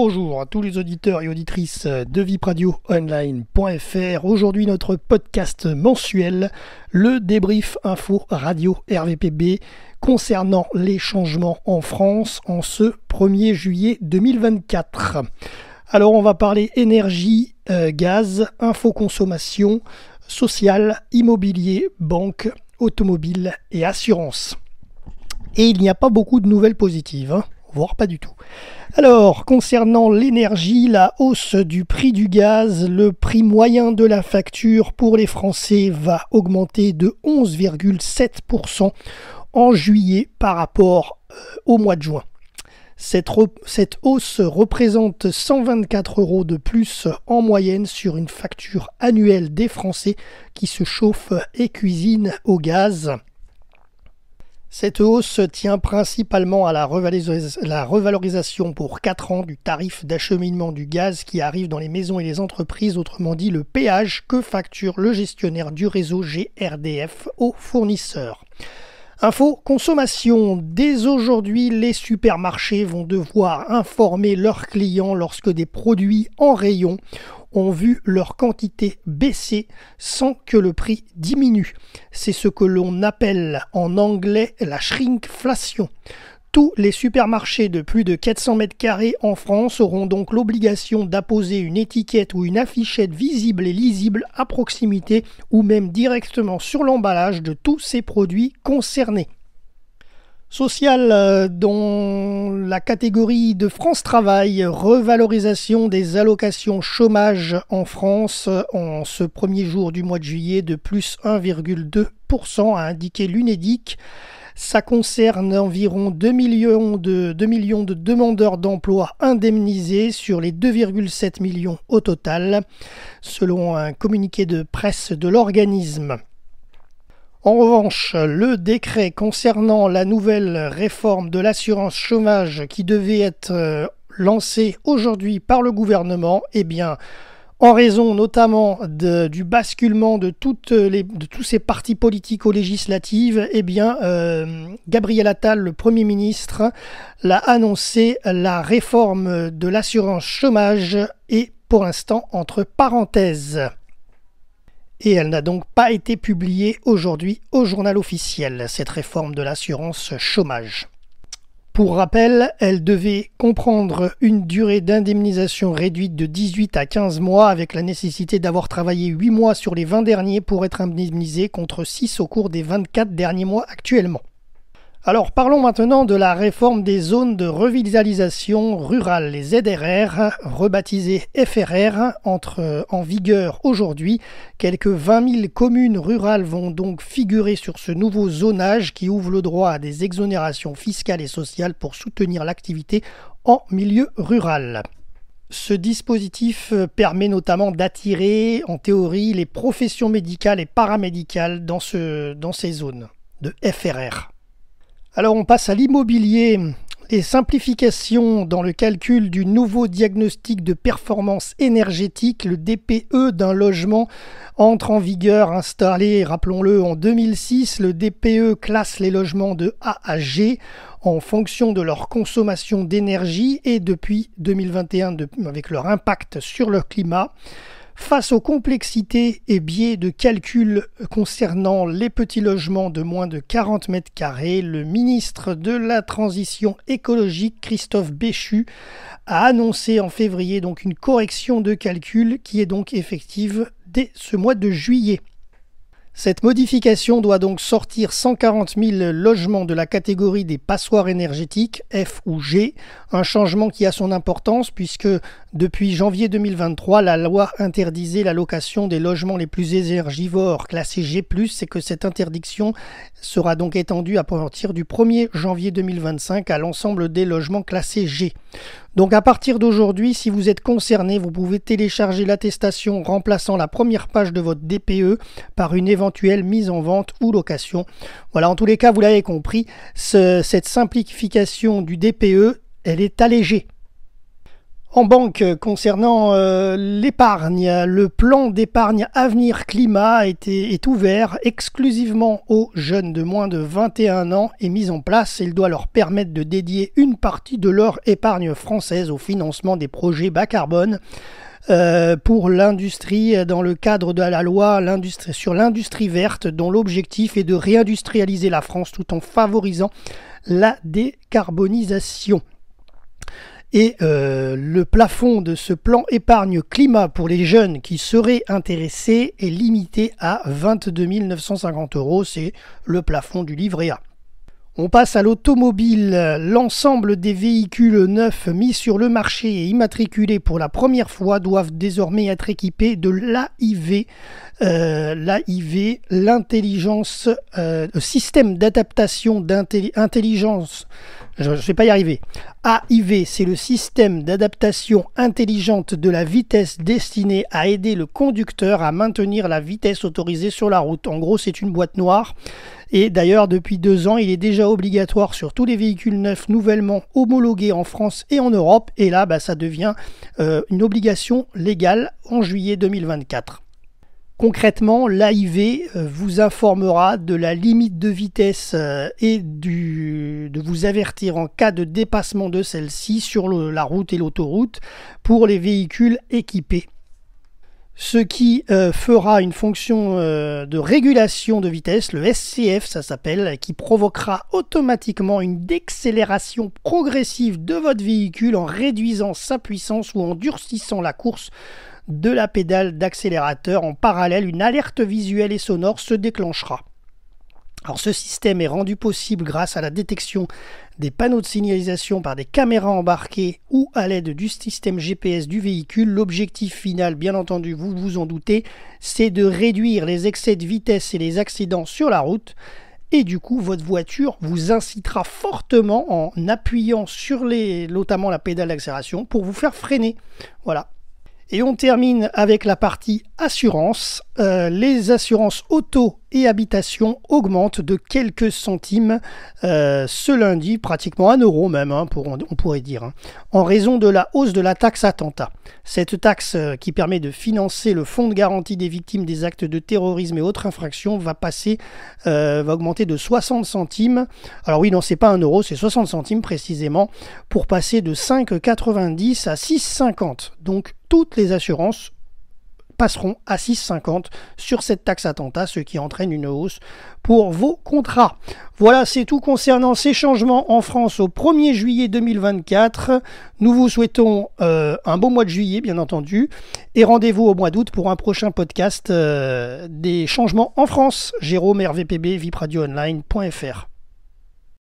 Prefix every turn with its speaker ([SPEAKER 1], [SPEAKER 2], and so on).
[SPEAKER 1] Bonjour à tous les auditeurs et auditrices de vipradioonline.fr. Aujourd'hui, notre podcast mensuel, le débrief info radio RVPB concernant les changements en France en ce 1er juillet 2024. Alors, on va parler énergie, gaz, infoconsommation, social, immobilier, banque, automobile et assurance. Et il n'y a pas beaucoup de nouvelles positives, voire pas du tout. Alors, concernant l'énergie, la hausse du prix du gaz, le prix moyen de la facture pour les Français va augmenter de 11,7% en juillet par rapport au mois de juin. Cette hausse représente 124 € de plus en moyenne sur une facture annuelle des Français qui se chauffent et cuisinent au gaz. Cette hausse tient principalement à la revalorisation pour 4 ans du tarif d'acheminement du gaz qui arrive dans les maisons et les entreprises, autrement dit le péage que facture le gestionnaire du réseau GRDF aux fournisseurs. Info consommation. Dès aujourd'hui, les supermarchés vont devoir informer leurs clients lorsque des produits en rayon ont vu leur quantité baisser sans que le prix diminue. C'est ce que l'on appelle en anglais la shrinkflation. Tous les supermarchés de plus de 400 m² en France auront donc l'obligation d'apposer une étiquette ou une affichette visible et lisible à proximité ou même directement sur l'emballage de tous ces produits concernés. Social, dans la catégorie de France Travail, revalorisation des allocations chômage en France en ce premier jour du mois de juillet de plus 1,2%, a indiqué l'UNEDIC. Ça concerne environ 2 millions de demandeurs d'emploi indemnisés sur les 2,7 millions au total, selon un communiqué de presse de l'organisme. En revanche, le décret concernant la nouvelle réforme de l'assurance chômage qui devait être lancé aujourd'hui par le gouvernement, en raison notamment du basculement de tous ces partis politiques aux législatives, Gabriel Attal, le Premier ministre, l'a annoncé, la réforme de l'assurance chômage est pour l'instant entre parenthèses. Et elle n'a donc pas été publiée aujourd'hui au journal officiel, cette réforme de l'assurance chômage. Pour rappel, elle devait comprendre une durée d'indemnisation réduite de 18 à 15 mois avec la nécessité d'avoir travaillé 8 mois sur les 20 derniers pour être indemnisé contre 6 au cours des 24 derniers mois actuellement. Alors parlons maintenant de la réforme des zones de revitalisation rurale, les ZRR, rebaptisées FRR, en vigueur aujourd'hui. Quelques 20 000 communes rurales vont donc figurer sur ce nouveau zonage qui ouvre le droit à des exonérations fiscales et sociales pour soutenir l'activité en milieu rural. Ce dispositif permet notamment d'attirer, en théorie, les professions médicales et paramédicales dans ces zones de FRR. Alors on passe à l'immobilier. Les simplifications dans le calcul du nouveau diagnostic de performance énergétique, le DPE d'un logement, entre en vigueur, installé, rappelons-le, en 2006. Le DPE classe les logements de A à G en fonction de leur consommation d'énergie et depuis 2021 avec leur impact sur le climat. Face aux complexités et biais de calcul concernant les petits logements de moins de 40 m², le ministre de la Transition écologique, Christophe Béchu, a annoncé en février donc une correction de calcul qui est donc effective dès ce mois de juillet. Cette modification doit donc sortir 140 000 logements de la catégorie des passoires énergétiques F ou G, un changement qui a son importance puisque depuis janvier 2023, la loi interdisait la location des logements les plus énergivores classés G+, et que cette interdiction sera donc étendue à partir du 1er janvier 2025 à l'ensemble des logements classés G. Donc à partir d'aujourd'hui, si vous êtes concerné, vous pouvez télécharger l'attestation remplaçant la première page de votre DPE par une éventuelle mise en vente ou location. Voilà, en tous les cas, vous l'avez compris, cette simplification du DPE, elle est allégée. En banque, concernant l'épargne, le plan d'épargne Avenir Climat est ouvert exclusivement aux jeunes de moins de 21 ans et mis en place. Il doit leur permettre de dédier une partie de leur épargne française au financement des projets bas carbone pour l'industrie dans le cadre de la loi sur l'industrie verte, dont l'objectif est de réindustrialiser la France tout en favorisant la décarbonisation. Et le plafond de ce plan épargne climat pour les jeunes qui seraient intéressés est limité à 22 950 €. C'est le plafond du livret A. On passe à l'automobile. L'ensemble des véhicules neufs mis sur le marché et immatriculés pour la première fois doivent désormais être équipés de l'AIV. L'AIV, l'intelligence, système d'adaptation d'intelligence. Je ne vais pas y arriver. AIV, c'est le système d'adaptation intelligente de la vitesse destiné à aider le conducteur à maintenir la vitesse autorisée sur la route. En gros, c'est une boîte noire. Et d'ailleurs, depuis 2 ans, il est déjà obligatoire sur tous les véhicules neufs nouvellement homologués en France et en Europe. Et là, ça devient une obligation légale en juillet 2024. Concrètement, l'AIV vous informera de la limite de vitesse et de vous avertir en cas de dépassement de celle-ci sur la route et l'autoroute pour les véhicules équipés. Ce qui fera une fonction de régulation de vitesse, le SCF ça s'appelle, qui provoquera automatiquement une décélération progressive de votre véhicule en réduisant sa puissance ou en durcissant la course de la pédale d'accélérateur. En parallèle, une alerte visuelle et sonore se déclenchera. Alors, ce système est rendu possible grâce à la détection des panneaux de signalisation par des caméras embarquées ou à l'aide du système GPS du véhicule. L'objectif final, bien entendu, vous vous en doutez, c'est de réduire les excès de vitesse et les accidents sur la route. Et du coup, votre voiture vous incitera fortement en appuyant sur notamment la pédale d'accélération pour vous faire freiner. Voilà. Et on termine avec la partie assurance. Les assurances auto et habitation augmentent de quelques centimes ce lundi, pratiquement 1 € même, on pourrait dire, en raison de la hausse de la taxe attentat. Cette taxe qui permet de financer le fonds de garantie des victimes des actes de terrorisme et autres infractions va augmenter de 60 centimes. Alors oui, non, c'est pas 1 €, c'est 60 centimes précisément, pour passer de 5,90 à 6,50. Donc toutes les assurances passeront à 6,50 sur cette taxe attentat, ce qui entraîne une hausse pour vos contrats. Voilà, c'est tout concernant ces changements en France au 1er juillet 2024. Nous vous souhaitons un beau mois de juillet, bien entendu, et rendez-vous au mois d'août pour un prochain podcast des changements en France. Jérôme, RVPB, vipradioonline.fr.